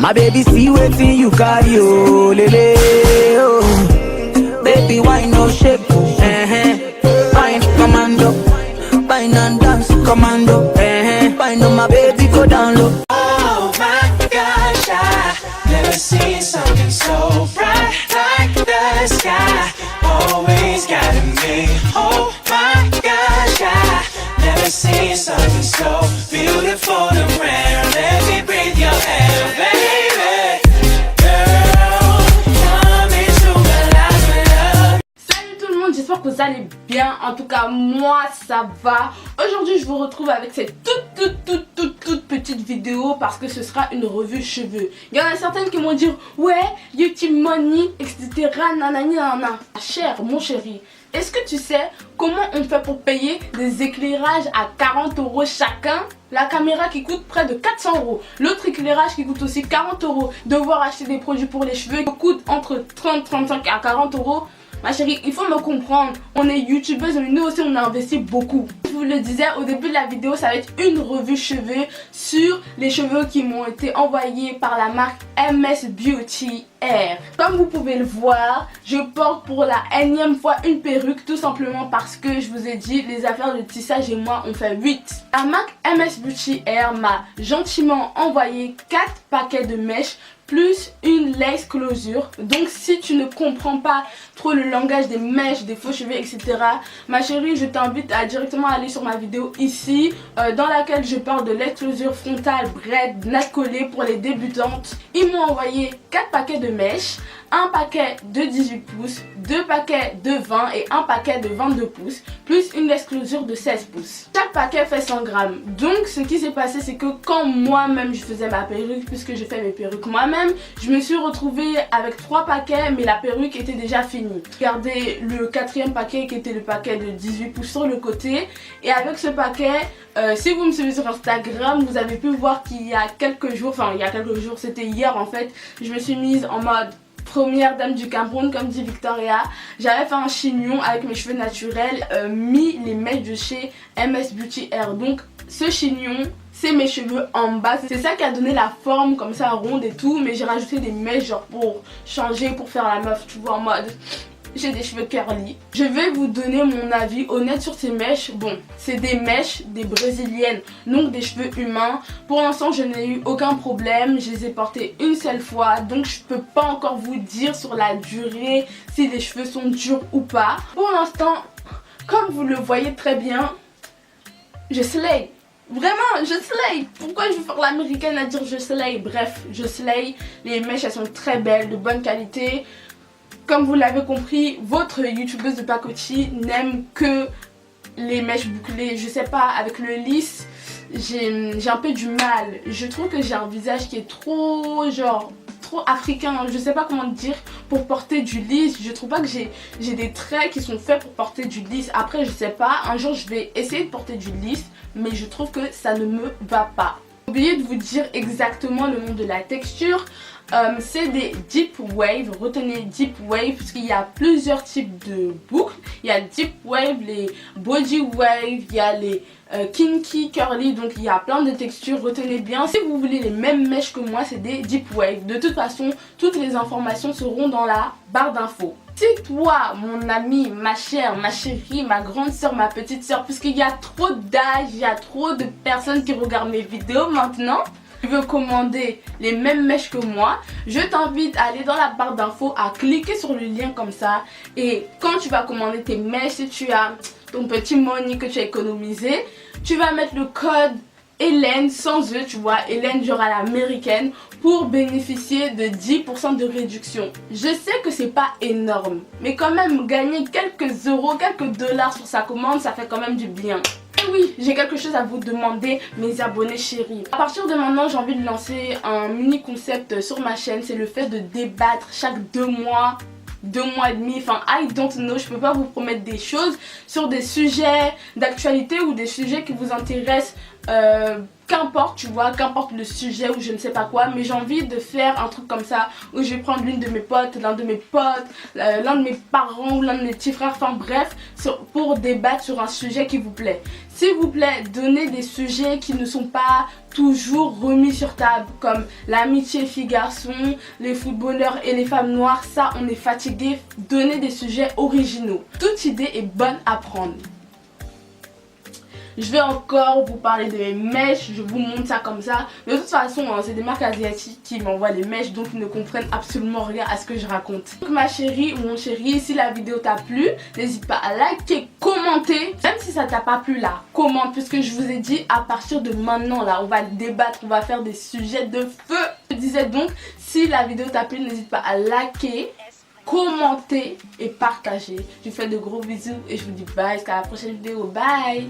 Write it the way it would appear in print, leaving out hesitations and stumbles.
My baby see waiting you carry, oh, lele, oh. Baby, why no shape? Fine, commando. Fine and dance, commando. Fine, my baby, go down low. Oh my gosh, I never seen something so bright like the sky. Always guiding me. Oh my gosh, I never seen something so beautiful and rare. Let me breathe your air, baby. Girl, come into my life with love. Salut tout le monde, j'espère que vous allez bien. En tout cas, moi ça va. Aujourd'hui, je vous retrouve avec cette toute petite vidéo parce que ce sera une revue cheveux. Il y en a certaines qui vont dire ouais, YouTube money, etc. Nanani nanana. Cher, mon chéri, est-ce que tu sais comment on fait pour payer des éclairages à 40 € chacun? La caméra qui coûte près de 400 €. L'autre éclairage qui coûte aussi 40 €. Devoir acheter des produits pour les cheveux qui coûtent entre 30, 35 à 40 €. Ma chérie, il faut me comprendre. On est youtubeuse, mais nous aussi on a investi beaucoup. Je vous le disais au début de la vidéo, ça va être une revue cheveux sur les cheveux qui m'ont été envoyés par la marque MS Beauty Air. Comme vous pouvez le voir, je porte pour la énième fois une perruque, tout simplement parce que je vous ai dit, les affaires de tissage et moi on fait 8. La marque MS Beauty Air m'a gentiment envoyé 4 paquets de mèches plus une lace closure. Donc si tu ne comprends pas trop le langage des mèches, des faux cheveux, etc., ma chérie, je t'invite à directement aller sur ma vidéo ici, dans laquelle je parle de lace closure frontale, braid, natte collée pour les débutantes. Ils m'ont envoyé 4 paquets de mèches, un paquet de 18 pouces, 2 paquets de 20 et un paquet de 22 pouces, plus une lace closure de 16 pouces. Chaque paquet fait 100 grammes. Donc ce qui s'est passé, c'est que quand moi-même je faisais ma perruque, puisque je fais mes perruques moi-même, je me suis retrouvée avec 3 paquets, mais la perruque était déjà finie. Regardez le 4e paquet qui était le paquet de 18 pouces sur le côté. Et avec ce paquet, si vous me suivez sur Instagram, vous avez pu voir qu'il y a quelques jours, c'était hier en fait, je me suis mise en mode première dame du Cameroun, comme dit Victoria. J'avais fait un chignon avec mes cheveux naturels, mis les mèches de chez MS Beauty Air. Donc ce chignon, c'est mes cheveux en bas. C'est ça qui a donné la forme comme ça ronde et tout. Mais j'ai rajouté des mèches genre pour changer, pour faire la meuf, tu vois, en mode j'ai des cheveux curly. Je vais vous donner mon avis honnête sur ces mèches. Bon, c'est des mèches, des brésiliennes, donc des cheveux humains. Pour l'instant, je n'ai eu aucun problème. Je les ai portés une seule fois. Donc, je peux pas encore vous dire sur la durée si les cheveux sont durs ou pas. Pour l'instant, comme vous le voyez très bien, je slay. Vraiment, je slay. Pourquoi je vais faire l'américaine à dire je slay? Bref, je slay. Les mèches, elles sont très belles, de bonne qualité. Comme vous l'avez compris, votre youtubeuse de pacotille n'aime que les mèches bouclées. Je sais pas, avec le lisse, j'ai un peu du mal. Je trouve que j'ai un visage qui est trop, genre, trop africain. Je sais pas comment dire pour porter du lisse. Je trouve pas que j'ai des traits qui sont faits pour porter du lisse. Après, je sais pas, un jour je vais essayer de porter du lisse, mais je trouve que ça ne me va pas. J'ai oublié de vous dire exactement le nom de la texture. C'est des deep wave, retenez deep wave parce qu'il y a plusieurs types de boucles. Il y a deep wave, les body wave, il y a les kinky curly, donc il y a plein de textures, retenez bien. Si vous voulez les mêmes mèches que moi, c'est des deep wave. De toute façon, toutes les informations seront dans la barre d'infos. Si toi, mon ami, ma chère, ma chérie, ma grande soeur, ma petite soeur, puisqu'il y a trop d'âge, il y a trop de personnes qui regardent mes vidéos maintenant, tu veux commander les mêmes mèches que moi, je t'invite à aller dans la barre d'infos, à cliquer sur le lien comme ça. Et quand tu vas commander tes mèches, si tu as ton petit money que tu as économisé, tu vas mettre le code Hélène sans E, tu vois, Hélène genre à l'américaine, pour bénéficier de 10% de réduction. Je sais que c'est pas énorme, mais quand même gagner quelques euros, quelques dollars sur sa commande, ça fait quand même du bien. Et oui, j'ai quelque chose à vous demander, mes abonnés chéris. À partir de maintenant, j'ai envie de lancer un mini concept sur ma chaîne. C'est le fait de débattre chaque 2 mois, 2 mois et demi, enfin I don't know, je peux pas vous promettre des choses sur des sujets d'actualité ou des sujets qui vous intéressent qu'importe, tu vois, qu'importe le sujet ou je ne sais pas quoi, mais j'ai envie de faire un truc comme ça où je vais prendre l'une de mes potes, l'un de mes potes, l'un de mes parents ou l'un de mes petits frères, enfin bref, pour débattre sur un sujet qui vous plaît. S'il vous plaît, donnez des sujets qui ne sont pas toujours remis sur table, comme l'amitié filles-garçons, les footballeurs et les femmes noires, ça on est fatigué. Donnez des sujets originaux. Toute idée est bonne à prendre. Je vais encore vous parler de mes mèches, je vous montre ça comme ça. De toute façon, hein, c'est des marques asiatiques qui m'envoient les mèches, donc ils ne comprennent absolument rien à ce que je raconte. Donc ma chérie ou mon chéri, si la vidéo t'a plu, n'hésite pas à liker, commenter. Même si ça t'a pas plu là, commente, puisque je vous ai dit à partir de maintenant là, on va débattre, on va faire des sujets de feu. Je disais donc, si la vidéo t'a plu, n'hésite pas à liker, commenter et partager. Je vous fais de gros bisous et je vous dis bye, jusqu'à la prochaine vidéo, bye.